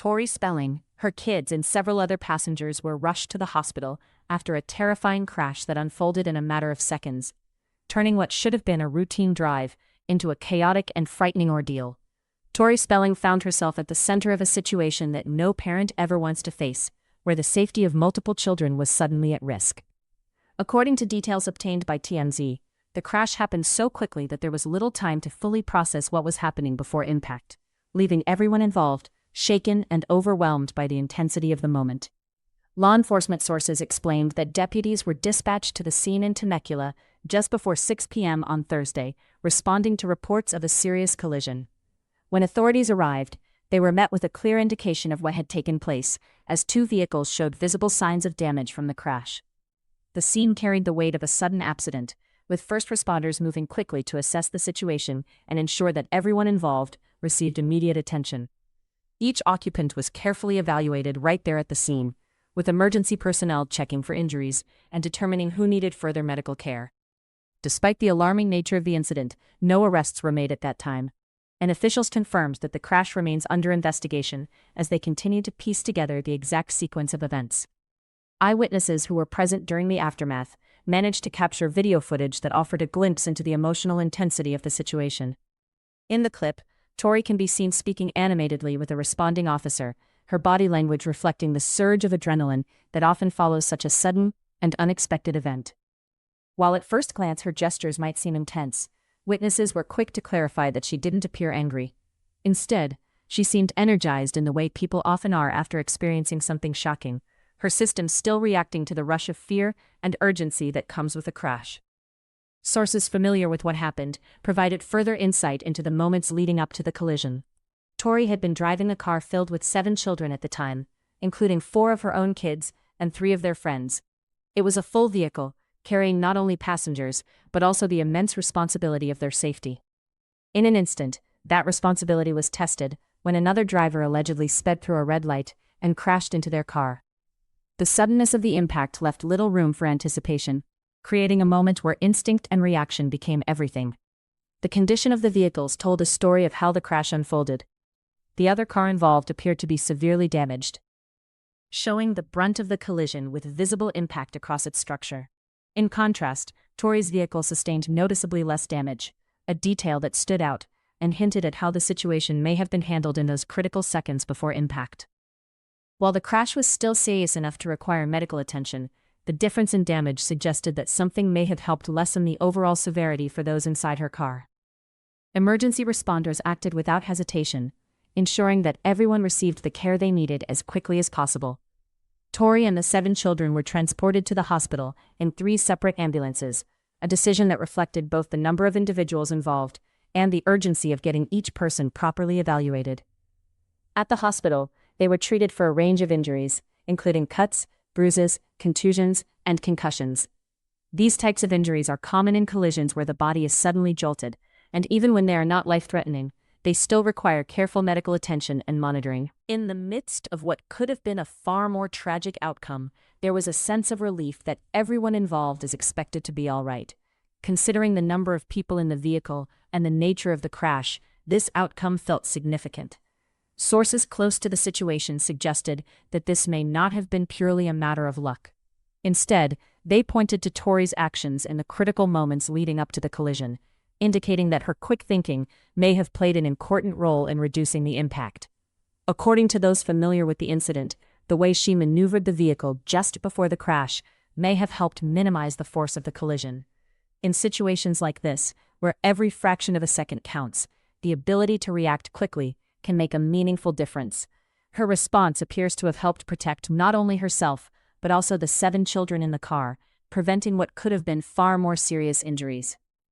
Tori Spelling, her kids, and several other passengers were rushed to the hospital after a terrifying crash that unfolded in a matter of seconds, turning what should have been a routine drive into a chaotic and frightening ordeal. Tori Spelling found herself at the center of a situation that no parent ever wants to face, where the safety of multiple children was suddenly at risk. According to details obtained by TMZ, the crash happened so quickly that there was little time to fully process what was happening before impact, leaving everyone involved shaken and overwhelmed by the intensity of the moment. Law enforcement sources explained that deputies were dispatched to the scene in Temecula just before 6 p.m. on Thursday, responding to reports of a serious collision. When authorities arrived, they were met with a clear indication of what had taken place, as two vehicles showed visible signs of damage from the crash. The scene carried the weight of a sudden accident, with first responders moving quickly to assess the situation and ensure that everyone involved received immediate attention. Each occupant was carefully evaluated right there at the scene, with emergency personnel checking for injuries and determining who needed further medical care. Despite the alarming nature of the incident, no arrests were made at that time, and officials confirmed that the crash remains under investigation as they continue to piece together the exact sequence of events. Eyewitnesses who were present during the aftermath managed to capture video footage that offered a glimpse into the emotional intensity of the situation. In the clip, Tori can be seen speaking animatedly with a responding officer, her body language reflecting the surge of adrenaline that often follows such a sudden and unexpected event. While at first glance her gestures might seem intense, witnesses were quick to clarify that she didn't appear angry. Instead, she seemed energized in the way people often are after experiencing something shocking, her system still reacting to the rush of fear and urgency that comes with a crash. Sources familiar with what happened provided further insight into the moments leading up to the collision. Tori had been driving a car filled with 7 children at the time, including 4 of her own kids and 3 of their friends. It was a full vehicle, carrying not only passengers, but also the immense responsibility of their safety. In an instant, that responsibility was tested when another driver allegedly sped through a red light and crashed into their car. The suddenness of the impact left little room for anticipation, creating a moment where instinct and reaction became everything. The condition of the vehicles told a story of how the crash unfolded. The other car involved appeared to be severely damaged, showing the brunt of the collision with visible impact across its structure. In contrast, Tori's vehicle sustained noticeably less damage, a detail that stood out and hinted at how the situation may have been handled in those critical seconds before impact. While the crash was still serious enough to require medical attention, the difference in damage suggested that something may have helped lessen the overall severity for those inside her car. Emergency responders acted without hesitation, ensuring that everyone received the care they needed as quickly as possible. Tori and the 7 children were transported to the hospital in 3 separate ambulances, a decision that reflected both the number of individuals involved and the urgency of getting each person properly evaluated. At the hospital, they were treated for a range of injuries, including cuts, bruises, contusions, and concussions. These types of injuries are common in collisions where the body is suddenly jolted, and even when they are not life-threatening, they still require careful medical attention and monitoring. In the midst of what could have been a far more tragic outcome, there was a sense of relief that everyone involved is expected to be all right. Considering the number of people in the vehicle and the nature of the crash, this outcome felt significant. Sources close to the situation suggested that this may not have been purely a matter of luck. Instead, they pointed to Tori's actions in the critical moments leading up to the collision, indicating that her quick thinking may have played an important role in reducing the impact. According to those familiar with the incident, the way she maneuvered the vehicle just before the crash may have helped minimize the force of the collision. In situations like this, where every fraction of a second counts, the ability to react quickly can make a meaningful difference. Her response appears to have helped protect not only herself, but also the 7 children in the car, preventing what could have been far more serious injuries.